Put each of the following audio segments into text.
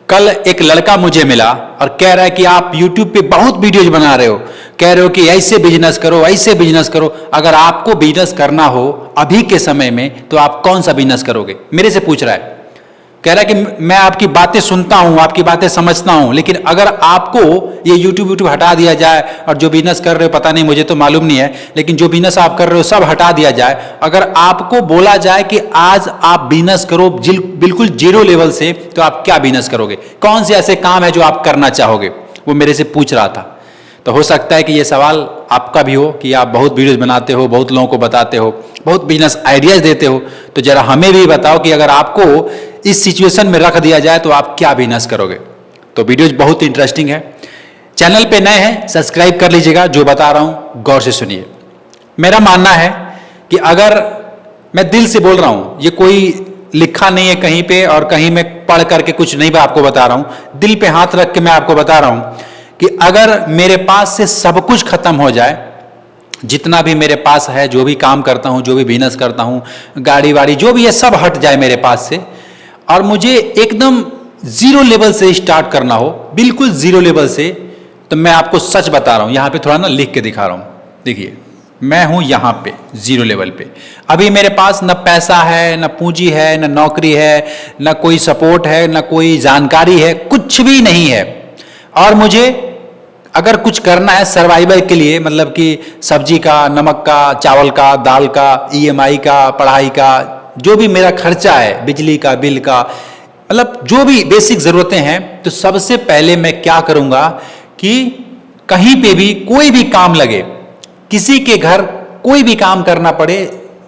कल एक लड़का मुझे मिला और कह रहा है कि आप YouTube पे बहुत वीडियोज बना रहे हो, कह रहे हो कि ऐसे बिजनेस करो, ऐसे बिजनेस करो। अगर आपको बिजनेस करना हो अभी के समय में तो आप कौन सा बिजनेस करोगे? मेरे से पूछ रहा है। कह रहा है कि मैं आपकी बातें सुनता हूं, आपकी बातें समझता हूं, लेकिन अगर आपको ये यूट्यूब हटा दिया जाए और जो बिजनेस कर रहे हो, पता नहीं, मुझे तो मालूम नहीं है, लेकिन जो बिजनेस आप कर रहे हो सब हटा दिया जाए, अगर आपको बोला जाए कि आज आप बिजनेस करो बिल्कुल जीरो लेवल से, तो आप क्या बिजनेस करोगे? कौन से ऐसे काम है जो आप करना चाहोगे? वो मेरे से पूछ रहा था। तो हो सकता है कि ये सवाल आपका भी हो कि आप बहुत वीडियोस बनाते हो, बहुत लोगों को बताते हो, बहुत बिजनेस आइडियाज देते हो, तो जरा हमें भी बताओ कि अगर आपको इस सिचुएशन में रख दिया जाए तो आप क्या बिजनेस करोगे? तो वीडियोज बहुत इंटरेस्टिंग है। चैनल पे नए हैं सब्सक्राइब कर लीजिएगा, जो बता रहा हूं गौर से सुनिए। मेरा मानना है कि अगर मैं दिल से बोल रहा हूं, ये कोई लिखा नहीं है कहीं पे और कहीं मैं पढ़ करके कुछ नहीं आपको बता रहा हूं, दिल पे हाथ रख के मैं आपको बता रहा हूं कि अगर मेरे पास से सब कुछ खत्म हो जाए, जितना भी मेरे पास है, जो भी काम करता हूं, जो भी बिजनेस करता हूं, गाड़ी वाड़ी जो भी है सब हट जाए मेरे पास से, और मुझे एकदम जीरो लेवल से स्टार्ट करना हो, बिल्कुल जीरो लेवल से, तो मैं आपको सच बता रहा हूं, यहां पे थोड़ा ना लिख के दिखा रहा हूं। देखिए, मैं हूं यहां पे जीरो लेवल पे। अभी मेरे पास न पैसा है, न पूंजी है, न नौकरी है, न कोई सपोर्ट है, न कोई जानकारी है, कुछ भी नहीं है। और मुझे अगर कुछ करना है सर्वाइवल के लिए, मतलब कि सब्जी का, नमक का, चावल का, दाल का, EMI का, पढ़ाई का, जो भी मेरा खर्चा है, बिजली का बिल का, मतलब जो भी बेसिक जरूरतें हैं, तो सबसे पहले मैं क्या करूंगा कि कहीं पे भी कोई भी काम लगे, किसी के घर कोई भी काम करना पड़े,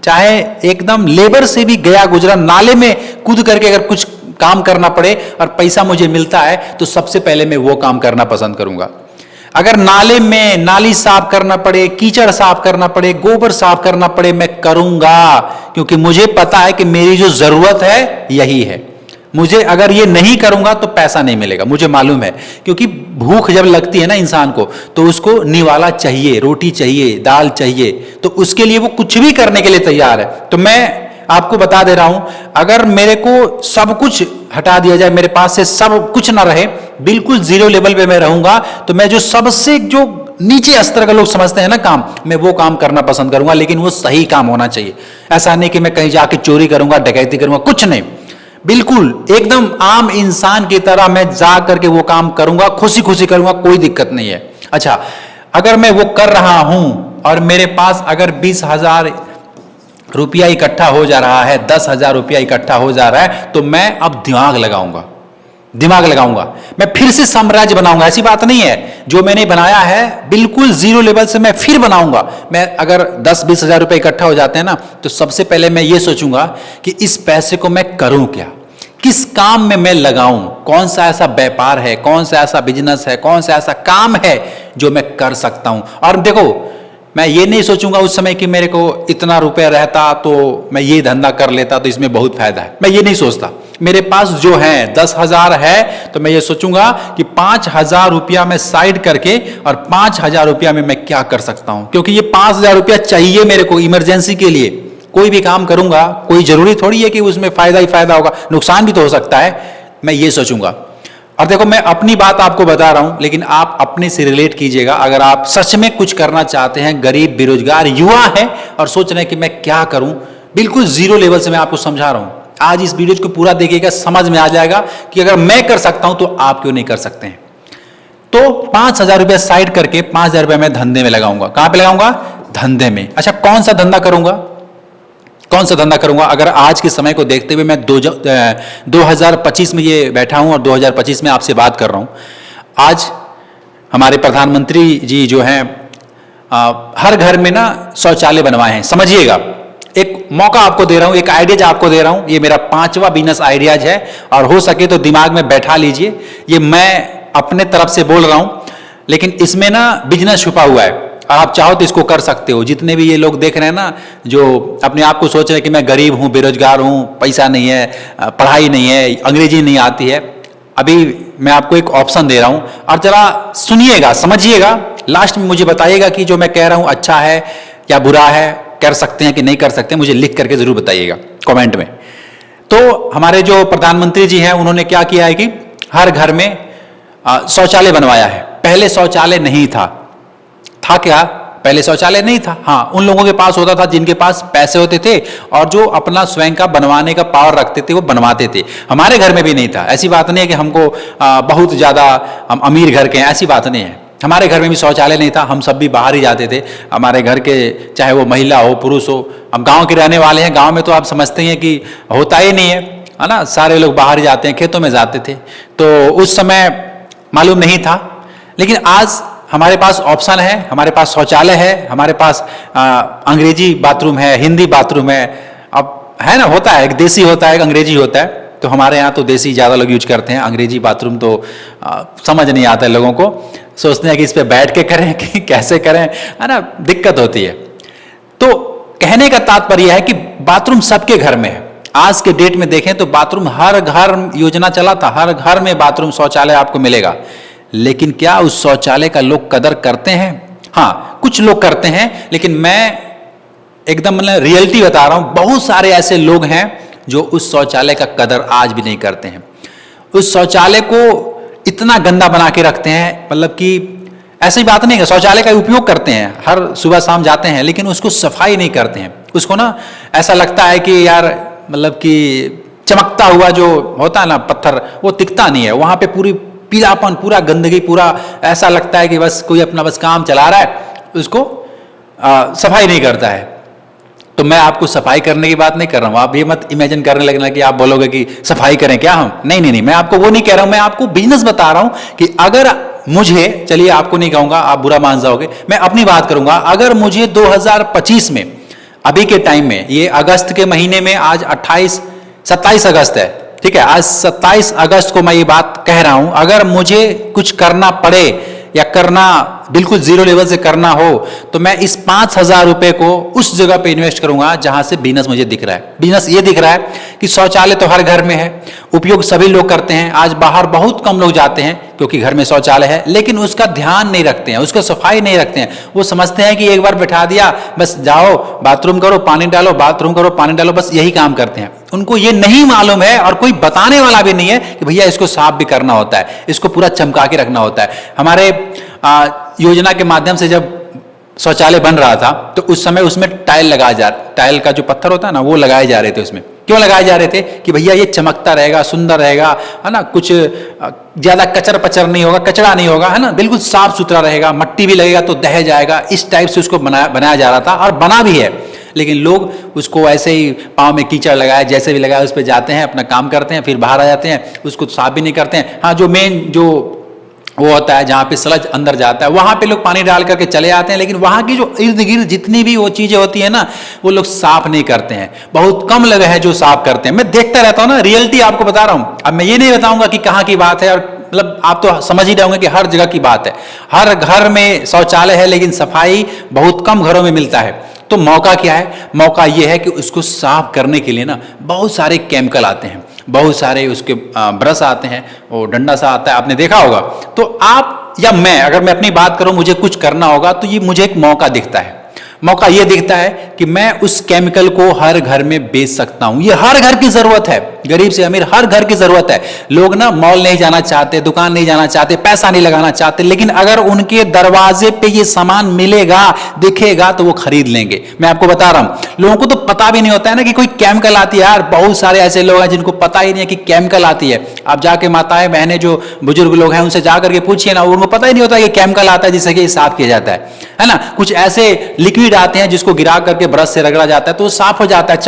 चाहे एकदम लेबर से भी गया गुजरा नाले में कूद करके अगर कुछ काम करना पड़े और पैसा मुझे मिलता है, तो सबसे पहले मैं वो काम करना पसंद करूंगा। अगर नाले में नाली साफ करना पड़े, कीचड़ साफ करना पड़े, गोबर साफ करना पड़े, मैं करूंगा, क्योंकि मुझे पता है कि मेरी जो जरूरत है यही है। मुझे अगर ये नहीं करूंगा तो पैसा नहीं मिलेगा, मुझे मालूम है, क्योंकि भूख जब लगती है ना इंसान को, तो उसको निवाला चाहिए, रोटी चाहिए, दाल चाहिए, तो उसके लिए वो कुछ भी करने के लिए तैयार है। तो मैं आपको बता दे रहा हूं, अगर मेरे को सब कुछ हटा दिया जाए, मेरे पास से सब कुछ ना रहे, बिल्कुल जीरो लेवल पे मैं रहूंगा, तो मैं जो सबसे जो नीचे स्तर का लोग समझते हैं ना काम, मैं वो काम करना पसंद करूंगा, लेकिन वो सही काम होना चाहिए। ऐसा नहीं कि मैं कहीं जाके चोरी करूंगा, डकैती करूंगा, कुछ नहीं, बिल्कुल एकदम आम इंसान की तरह मैं जा करके वो काम करूंगा, खुशी खुशी करूंगा, कोई दिक्कत नहीं है। अच्छा, अगर मैं वो कर रहा हूं और मेरे पास अगर 20,000 रुपया इकट्ठा हो जा रहा है, 10,000 रुपया इकट्ठा हो जा रहा है, तो मैं अब दिमाग लगाऊंगा, मैं फिर से साम्राज्य बनाऊंगा। ऐसी बात नहीं है, जो मैंने बनाया है बिल्कुल जीरो लेवल से मैं फिर बनाऊंगा। मैं अगर 10-20 हजार रुपए इकट्ठा हो जाते हैं ना, तो सबसे पहले मैं ये सोचूंगा कि इस पैसे को मैं करूं क्या, किस काम में मैं लगाऊं, कौन सा ऐसा व्यापार है, कौन सा ऐसा बिजनेस है, कौन सा ऐसा काम है जो मैं कर सकता हूं। और देखो, मैं ये नहीं सोचूंगा उस समय कि मेरे को इतना रुपया रहता तो मैं ये धंधा कर लेता तो इसमें बहुत फायदा है, मैं ये नहीं सोचता। मेरे पास जो है 10,000 है, तो मैं ये सोचूंगा कि 5,000 रुपया मैं साइड करके और 5,000 रुपया में मैं क्या कर सकता हूं, क्योंकि ये 5,000 रुपया चाहिए मेरे को इमरजेंसी के लिए। कोई भी काम करूंगा, कोई जरूरी थोड़ी है कि उसमें फायदा ही फायदा होगा, नुकसान भी तो हो सकता है, मैं ये सोचूंगा। और देखो, मैं अपनी बात आपको बता रहा हूं, लेकिन आप अपने से रिलेट कीजिएगा। अगर आप सच में कुछ करना चाहते हैं, गरीब बेरोजगार युवा है और सोच रहे हैं कि मैं क्या करूं, बिल्कुल जीरो लेवल से मैं आपको समझा रहा हूं। आज इस वीडियो को पूरा देखिएगा, समझ में आ जाएगा कि अगर मैं कर सकता हूं तो आप क्यों नहीं कर सकते हैं। तो 5,000 रुपया साइड करके 5,000 रुपया मैं धंधे में लगाऊंगा। कहां पे लगाऊंगा? धंधे में। अच्छा, कौन सा धंधा करूंगा? अगर आज के समय को देखते हुए मैं 2025 में ये बैठा हूं और 2025 में आपसे बात कर रहा हूं। आज हमारे प्रधानमंत्री जी जो हैं, हर घर में ना शौचालय बनवाए हैं। समझिएगा, एक मौका आपको दे रहा हूं, एक आइडियाज आपको दे रहा हूं। ये मेरा 5वां बिजनेस आइडियाज है, और हो सके तो दिमाग में बैठा लीजिए। ये मैं अपने तरफ से बोल रहा हूं, लेकिन इसमें ना बिजनेस छुपा हुआ है। आप चाहो तो इसको कर सकते हो। जितने भी ये लोग देख रहे हैं ना, जो अपने आप को सोच रहे हैं कि मैं गरीब हूं, बेरोजगार हूं, पैसा नहीं है, पढ़ाई नहीं है, अंग्रेजी नहीं आती है, अभी मैं आपको एक ऑप्शन दे रहा हूं, और जरा सुनिएगा, समझिएगा, लास्ट में मुझे बताइएगा कि जो मैं कह रहा हूं अच्छा है या बुरा है, कर सकते हैं कि नहीं कर सकते, मुझे लिख करके जरूर बताइएगा कमेंट में। तो हमारे जो प्रधानमंत्री जी हैं, उन्होंने क्या किया है कि हर घर में शौचालय बनवाया है। पहले शौचालय नहीं था। था क्या? पहले शौचालय नहीं था। हाँ, उन लोगों के पास होता था जिनके पास पैसे होते थे और जो अपना स्वयं का बनवाने का पावर रखते थे वो बनवाते थे। हमारे घर में भी नहीं था। ऐसी बात नहीं है कि हमको बहुत ज़्यादा हम अमीर घर के हैं, ऐसी बात नहीं है। हमारे घर में भी शौचालय नहीं था। हम सब भी बाहर ही जाते थे। हमारे घर के चाहे वो महिला हो पुरुष हो, हम गाँव के रहने वाले हैं। गाँव में तो आप समझते हैं कि होता ही नहीं है ना, सारे लोग बाहर जाते हैं, खेतों में जाते थे। तो उस समय मालूम नहीं था, लेकिन आज हमारे पास ऑप्शन है, हमारे पास शौचालय है, हमारे पास अंग्रेजी बाथरूम है, हिंदी बाथरूम है। अब है ना, होता है, एक देसी होता है, एक अंग्रेजी होता है। तो हमारे यहाँ तो देसी ज़्यादा लोग यूज करते हैं, अंग्रेजी बाथरूम तो समझ नहीं आता है लोगों को। सोचते हैं कि इस पे बैठ के करें कि कैसे करें, है ना, दिक्कत होती है। तो कहने का तात्पर्य है कि बाथरूम सबके घर में है। आज के डेट में देखें तो बाथरूम हर घर योजना चला था, हर घर में बाथरूम शौचालय आपको मिलेगा। लेकिन क्या उस शौचालय का लोग कदर करते हैं? हाँ, कुछ लोग करते हैं, लेकिन मैं एकदम मतलब रियलिटी बता रहा हूं, बहुत सारे ऐसे लोग हैं जो उस शौचालय का कदर आज भी नहीं करते हैं। उस शौचालय को इतना गंदा बना के रखते हैं, मतलब कि ऐसी बात नहीं है, शौचालय का उपयोग करते हैं, हर सुबह शाम जाते हैं, लेकिन उसको सफाई नहीं करते हैं। उसको ना ऐसा लगता है कि यार मतलब कि चमकता हुआ जो होता है ना पत्थर, वो टिकता नहीं है वहां पे। पूरी पीलापन, पूरा गंदगी, पूरा ऐसा लगता है कि बस कोई अपना बस काम चला रहा है, उसको सफाई नहीं करता है। तो मैं आपको सफाई करने की बात नहीं कर रहा हूं। आप ये मत इमेजिन करने लगना कि आप बोलोगे कि सफाई करें क्या हम। नहीं नहीं नहीं, मैं आपको वो नहीं कह रहा हूं। मैं आपको बिजनेस बता रहा हूं कि अगर मुझे, चलिए आपको नहीं कहूंगा, आप बुरा मान जाओगे, मैं अपनी बात करूंगा। अगर मुझे 2025 में, अभी के टाइम में, ये अगस्त के महीने में, आज 27 अगस्त है, ठीक है, आज 27 अगस्त को मैं ये बात कह रहा हूं, अगर मुझे कुछ करना पड़े या करना बिल्कुल जीरो लेवल से करना हो, तो मैं इस 5,000 रुपए को उस जगह पे इन्वेस्ट करूंगा जहां से बिजनेस मुझे दिख रहा है। बिजनेस ये दिख रहा है कि शौचालय तो हर घर में है, उपयोग सभी लोग करते हैं। आज बाहर बहुत कम लोग जाते हैं क्योंकि घर में शौचालय है, लेकिन उसका ध्यान नहीं रखते हैं, उसका सफाई नहीं रखते हैं। वो समझते हैं कि एक बार बैठा दिया, बस जाओ बाथरूम करो पानी डालो, बाथरूम करो पानी डालो, बस यही काम करते हैं। उनको ये नहीं मालूम है और कोई बताने वाला भी नहीं है कि भैया इसको साफ भी करना होता है, इसको पूरा चमका के रखना होता है। हमारे योजना के माध्यम से जब शौचालय बन रहा था तो उस समय उसमें टाइल का जो पत्थर होता है ना, वो लगाए जा रहे थे। उसमें क्यों लगाए जा रहे थे? कि भैया ये चमकता रहेगा, सुंदर रहेगा, है ना, कुछ ज्यादा कचर पचर नहीं होगा, कचरा नहीं होगा, है ना, बिल्कुल साफ सुथरा रहेगा, मट्टी भी लगेगा तो दह जाएगा। इस टाइप से उसको बनाया जा रहा था और बना भी है। लेकिन लोग उसको ऐसे ही पाँव में कीचड़ लगाया, जैसे भी लगाया उस पर जाते हैं, अपना काम करते हैं, फिर बाहर आ जाते हैं, उसको साफ भी नहीं करते हैं। हाँ, जो मेन जो वो होता है जहाँ पे सलज अंदर जाता है, वहाँ पे लोग पानी डाल करके चले आते हैं, लेकिन वहाँ की जो इर्द गिर्द जितनी भी वो चीज़ें होती है ना, वो लोग साफ नहीं करते हैं। बहुत कम लोग हैं जो साफ करते हैं। मैं देखता रहता हूँ ना, रियलिटी आपको बता रहा हूँ। अब मैं ये नहीं बताऊंगा कि कहाँ की बात है, और मतलब आप तो समझ ही रहे होंगे कि हर जगह की बात है। हर घर में शौचालय है, लेकिन सफाई बहुत कम घरों में मिलता है। तो मौका क्या है? मौका यह है कि उसको साफ करने के लिए ना बहुत सारे केमिकल आते हैं, बहुत सारे उसके ब्रश आते हैं, वो डंडा सा आता है, आपने देखा होगा। तो आप या मैं, अगर मैं अपनी बात करूं, मुझे कुछ करना होगा तो ये मुझे एक मौका दिखता है। मौका ये दिखता है कि मैं उस केमिकल को हर घर में बेच सकता हूं। ये हर घर की जरूरत है, गरीब से अमीर हर घर की जरूरत है। लोग ना मॉल नहीं जाना चाहते, दुकान नहीं जाना चाहते, पैसा नहीं लगाना चाहते, लेकिन अगर उनके दरवाजे पे ये सामान मिलेगा, दिखेगा, तो वो खरीद लेंगे। मैं आपको बता रहा हूं, लोगों को तो पता भी नहीं होता है ना कि कोई केमिकल आती है। यार बहुत सारे ऐसे लोग हैं जिनको पता ही नहीं है कि केमिकल आती है। आप जाके माताएं बहनें जो बुजुर्ग लोग हैं उनसे जाकर के पूछिए ना, उनको पता ही नहीं होता कि केमिकल आता है जिससे कि साफ किया जाता है ना। कुछ ऐसे लिक्विड आते हैं जिसको गिरा करके ब्रश से रगड़ा जाता है तो वो साफ हो जाता है,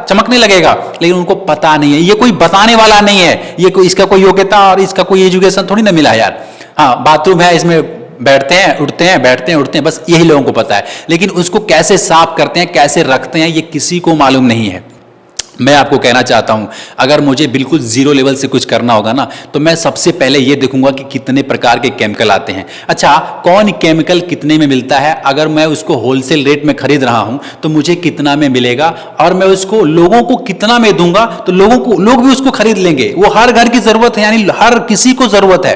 चमकने लगेगा, लेकिन उनको पता नहीं है। ये कोई बताने वाला नहीं है, ये कोई इसका कोई योग्यता और इसका कोई एजुकेशन थोड़ी ना मिला यार। हाँ, बाथरूम है, इसमें बैठते हैं उठते हैं, बैठते हैं उठते हैं, बस यही लोगों को पता है। लेकिन उसको कैसे साफ करते हैं, कैसे रखते हैं, ये किसी को मालूम नहीं है। मैं आपको कहना चाहता हूं, अगर मुझे बिल्कुल जीरो लेवल से कुछ करना होगा ना, तो मैं सबसे पहले ये देखूंगा कि कितने प्रकार के केमिकल आते हैं। अच्छा, कौन केमिकल कितने में मिलता है, अगर मैं उसको होलसेल रेट में खरीद रहा हूं तो मुझे कितना में मिलेगा, और मैं उसको लोगों को कितना में दूंगा तो लोग भी उसको खरीद लेंगे। वो हर घर की जरूरत है, यानी हर किसी को जरूरत है।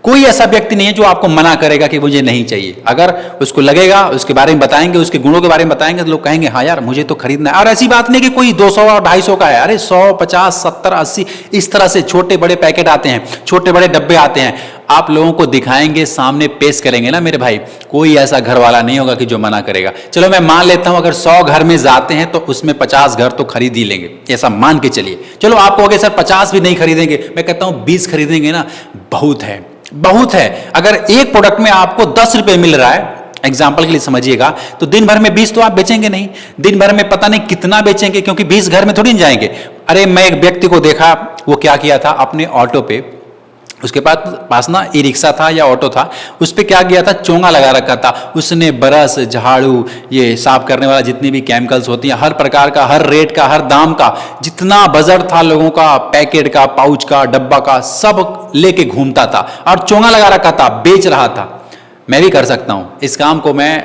कोई ऐसा व्यक्ति नहीं है जो आपको मना करेगा कि मुझे नहीं चाहिए। अगर उसको लगेगा, उसके बारे में बताएंगे, उसके गुणों के बारे में बताएंगे, तो लोग कहेंगे हाँ यार मुझे तो खरीदना है। और ऐसी बात नहीं कि कोई 200 और 250 का है, अरे 100, 50, 70, 80 इस तरह से छोटे बड़े पैकेट आते हैं, छोटे बड़े डब्बे आते हैं। आप लोगों को दिखाएंगे, सामने पेश करेंगे ना मेरे भाई, कोई ऐसा घर वाला नहीं होगा कि जो मना करेगा। चलो मैं मान लेता हूं अगर 100 घर में जाते हैं तो उसमें 50 घर तो खरीद ही लेंगे, ऐसा मान के चलिए। चलो आप कहोगे सर 50 भी नहीं खरीदेंगे, मैं कहता हूं 20 खरीदेंगे ना, बहुत है, बहुत है। अगर एक प्रोडक्ट में आपको 10 रुपए मिल रहा है, एग्जाम्पल के लिए समझिएगा, तो दिन भर में 20 तो आप बेचेंगे नहीं, दिन भर में पता नहीं कितना बेचेंगे, क्योंकि 20 घर में थोड़ी जाएंगे। अरे मैं एक व्यक्ति को देखा, वो क्या किया था, अपने ऑटो पे, उसके पास ना ई रिक्शा था या ऑटो था, उस पर क्या किया था, चोंगा लगा रखा था। उसने ब्रश, झाड़ू, ये साफ करने वाला जितनी भी केमिकल्स होती हैं, हर प्रकार का, हर रेट का, हर दाम का, जितना बजट था लोगों का, पैकेट का, पाउच का, डब्बा का, सब लेके घूमता था और चोंगा लगा रखा था, बेच रहा था। मैं भी कर सकता हूं इस काम को, मैं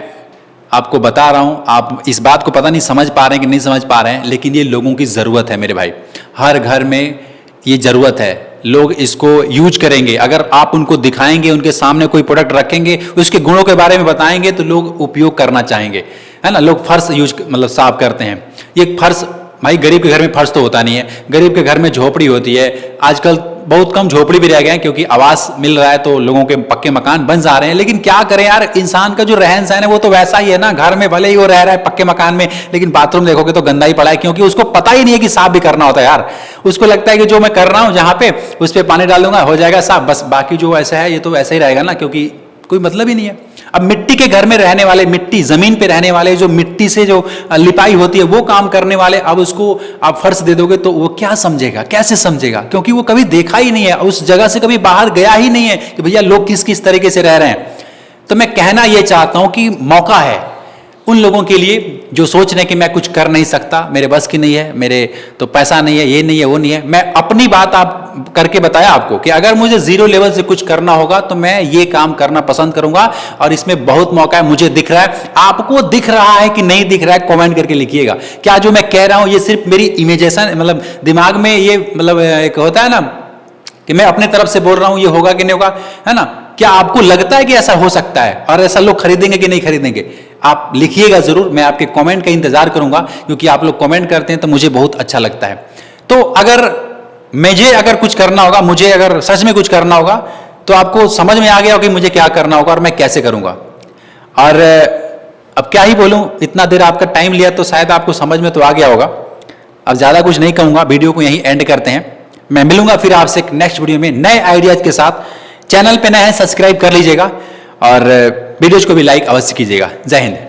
आपको बता रहा हूं। आप इस बात को पता नहीं समझ पा रहे हैं कि नहीं समझ पा रहे हैं, लेकिन ये लोगों की जरूरत है मेरे भाई। हर घर में ये जरूरत है, लोग इसको यूज करेंगे। अगर आप उनको दिखाएंगे, उनके सामने कोई प्रोडक्ट रखेंगे, उसके गुणों के बारे में बताएंगे, तो लोग उपयोग करना चाहेंगे, है ना। लोग फर्श यूज मतलब साफ करते हैं, ये फर्श भाई गरीब के घर में फर्श तो होता नहीं है, गरीब के घर में झोपड़ी होती है। आजकल बहुत कम झोपड़ी भी रह गए हैं, क्योंकि आवास मिल रहा है तो लोगों के पक्के मकान बन जा रहे हैं। लेकिन क्या करें यार, इंसान का जो रहन सहन है वो तो वैसा ही है ना। घर में भले ही वो रह रहा है पक्के मकान में, लेकिन बाथरूम देखोगे तो गंदा ही पड़ा है, क्योंकि उसको पता ही नहीं है कि साफ भी करना होता है यार। उसको लगता है कि जो मैं कर रहा हूं जहां पे, उस पर पानी डालूंगा हो जाएगा साफ, बस बाकी जो ऐसा है ये तो ऐसा ही रहेगा ना, क्योंकि कोई मतलब ही नहीं है। अब मिट्टी के घर में रहने वाले, मिट्टी जमीन पे रहने वाले, जो मिट्टी से जो लिपाई होती है वो काम करने वाले, अब उसको आप फर्श दे दोगे तो वो क्या समझेगा, कैसे समझेगा, क्योंकि वो कभी देखा ही नहीं है, उस जगह से कभी बाहर गया ही नहीं है कि भैया लोग किस किस तरीके से रह रहे हैं। तो मैं कहना यह चाहता हूं कि मौका है उन लोगों के लिए जो सोच रहे हैं कि मैं कुछ कर नहीं सकता, मेरे बस की नहीं है, मेरे तो पैसा नहीं है, ये नहीं है, वो नहीं है। मैं अपनी बात आप करके बताया आपको कि अगर मुझे जीरो लेवल से कुछ करना होगा तो मैं ये काम करना पसंद करूंगा, और इसमें बहुत मौका है। मुझे दिख रहा है, आपको दिख रहा है कि नहीं दिख रहा है, कमेंट करके लिखिएगा। क्या जो मैं कह रहा हूं ये सिर्फ मेरी इमेजिनेशन, मतलब दिमाग में ये मतलब एक होता है ना कि मैं अपने तरफ से बोल रहा हूं, ये होगा कि नहीं होगा, है ना। क्या आपको लगता है कि ऐसा हो सकता है और ऐसा लोग खरीदेंगे कि नहीं खरीदेंगे? आप लिखिएगा जरूर, मैं आपके कमेंट का इंतजार करूंगा, क्योंकि आप लोग कमेंट करते हैं तो मुझे बहुत अच्छा लगता है। तो अगर अगर कुछ करना होगा, मुझे अगर सच में कुछ करना होगा, तो आपको समझ में आ गया होगा कि मुझे क्या करना होगा और मैं कैसे करूंगा। और अब क्या ही बोलूं, इतना देर आपका टाइम लिया तो शायद आपको समझ में तो आ गया होगा। अब ज्यादा कुछ नहीं कहूंगा, वीडियो को यहीं एंड करते हैं। मैं मिलूंगा फिर आपसे एक नेक्स्ट वीडियो में नए आइडियाज के साथ। चैनल पे नए हैं, सब्सक्राइब कर लीजिएगा और वीडियोज को भी लाइक अवश्य कीजिएगा। जय हिंद।